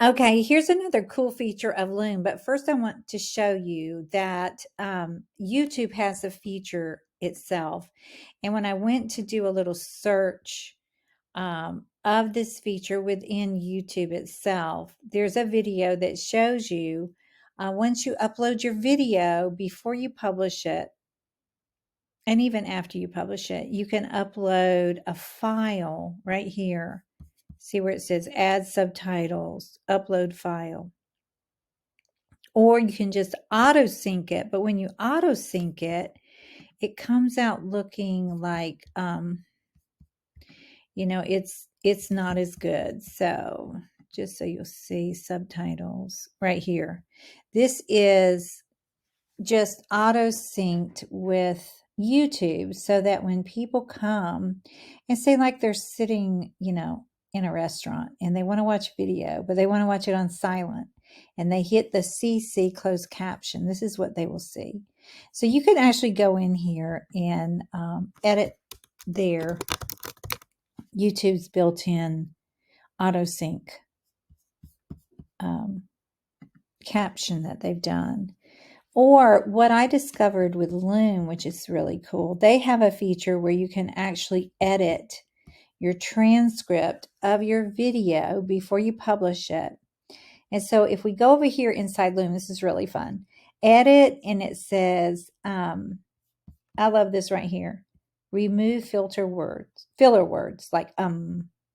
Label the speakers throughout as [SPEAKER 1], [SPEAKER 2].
[SPEAKER 1] Okay, here's another cool feature of Loom, but first I want to show you that YouTube has a feature itself. And when I went to do a little search of this feature within YouTube itself, there's a video that shows you once you upload your video before you publish it, and even after you publish it, you can upload a file right here. See where it says add subtitles, upload file. Or you can just auto sync it. But when you auto sync it, it comes out looking like, it's not as good. So just so you'll see subtitles right here. This is just auto synced with YouTube so that when people come and say like they're sitting, in a restaurant and they want to watch video, but they want to watch it on silent and they hit the CC closed caption, this is what they will see. So you can actually go in here and edit their YouTube's built-in auto sync caption that they've done. Or what I discovered with Loom, which is really cool, they have a feature where you can actually edit your transcript of your video before you publish it. And so if we go over here inside Loom, this is really fun. Edit, and it says, I love this right here. Remove filler words like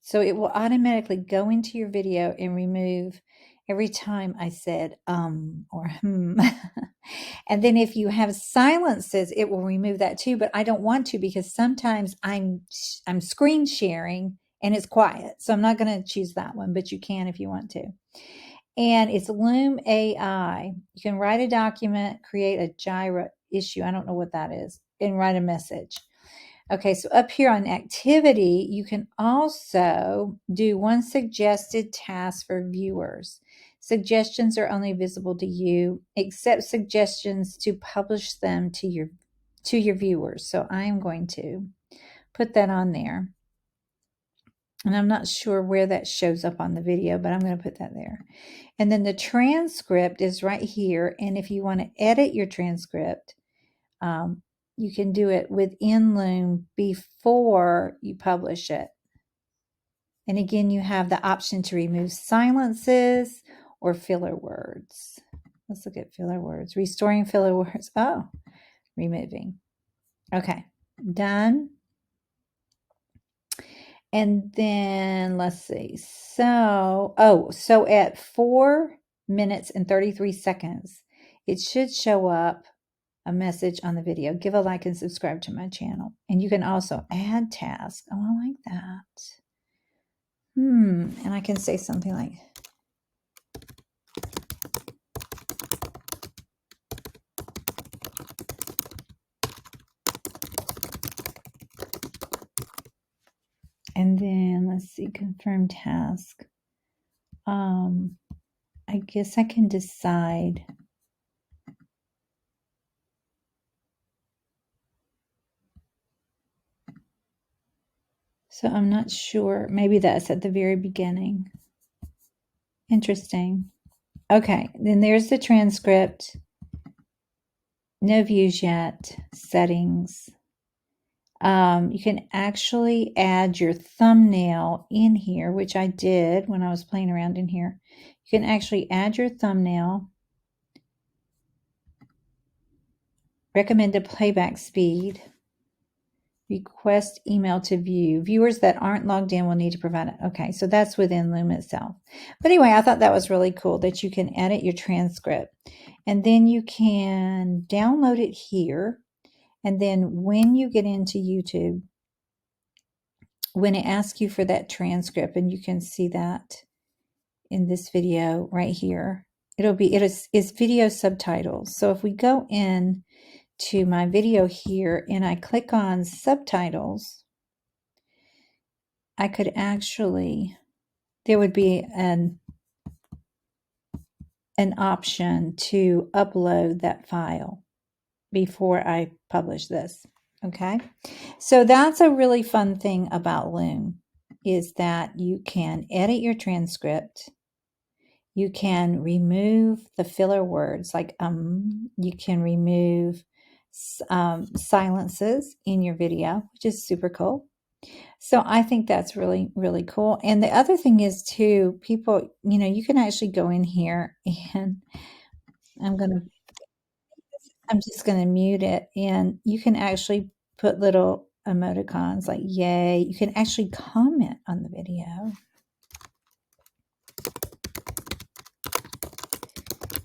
[SPEAKER 1] So it will automatically go into your video and remove every time I said or And then if you have silences, it will remove that too, but I don't want to because sometimes I'm screen sharing and it's quiet. So I'm not going to choose that one, but you can if you want to. And it's Loom AI. You can write a document, create a Jira issue. I don't know what that is, and write a message. Okay, so up here on activity, you can also do one suggested task for viewers. Suggestions are only visible to you. Accept suggestions to publish them to your viewers. So I'm going to put that on there. And I'm not sure where that shows up on the video, but I'm going to put that there. And then the transcript is right here. And if you want to edit your transcript, you can do it within Loom before you publish it. And again, you have the option to remove silences or filler words. Let's look at filler words. Restoring filler words. Oh, removing. Okay, done. And then let's see. So at 4 minutes and 33 seconds, it should show up a message on the video. Give a like and subscribe to my channel. And you can also add tasks. Oh, I like that. And I can say something like, and then let's see, confirm task. I guess I can decide. So I'm not sure. Maybe that's at the very beginning. Interesting. Okay, then there's the transcript. No views yet. Settings. You can actually add your thumbnail in here, which I did when I was playing around in here. You can actually add your thumbnail. Recommended playback speed. Request email to view. Viewers that aren't logged in will need to provide it. Okay, so that's within Loom itself. But anyway, I thought that was really cool that you can edit your transcript. And then you can download it here. And then when you get into YouTube, when it asks you for that transcript, and you can see that in this video right here, it's video subtitles. So if we go in to my video here and I click on subtitles, I could actually, there would be an option to upload that file before I publish this. Okay, so that's a really fun thing about Loom, is that you can edit your transcript. You can remove the filler words like you can remove silences in your video, which is super cool. So I think that's really, really cool. And the other thing is too, people, you can actually go in here and I'm just going to mute it, and you can actually put little emoticons like yay. You can actually comment on the video.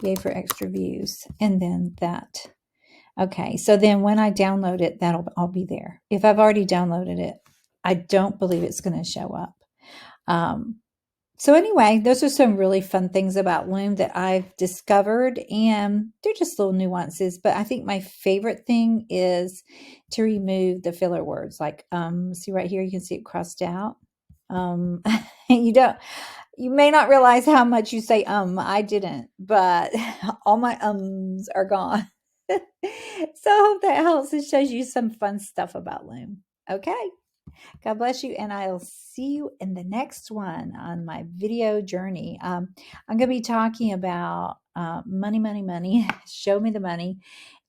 [SPEAKER 1] Yay for extra views. And then that. Okay, so then when I download it, that'll all be there. If I've already downloaded it, I don't believe it's going to show up. So anyway, those are some really fun things about Loom that I've discovered, and they're just little nuances. But I think my favorite thing is to remove the filler words. Like, see right here, you can see it crossed out. You may not realize how much you say I didn't, but all my ums are gone. So I hope that helps and shows you some fun stuff about Loom. Okay. God bless you, and I'll see you in the next one on my video journey. I'm going to be talking about money, money, money. Show me the money,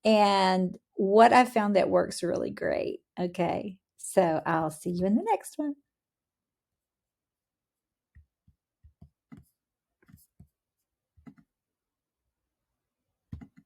[SPEAKER 1] and what I found that works really great. Okay, so I'll see you in the next one.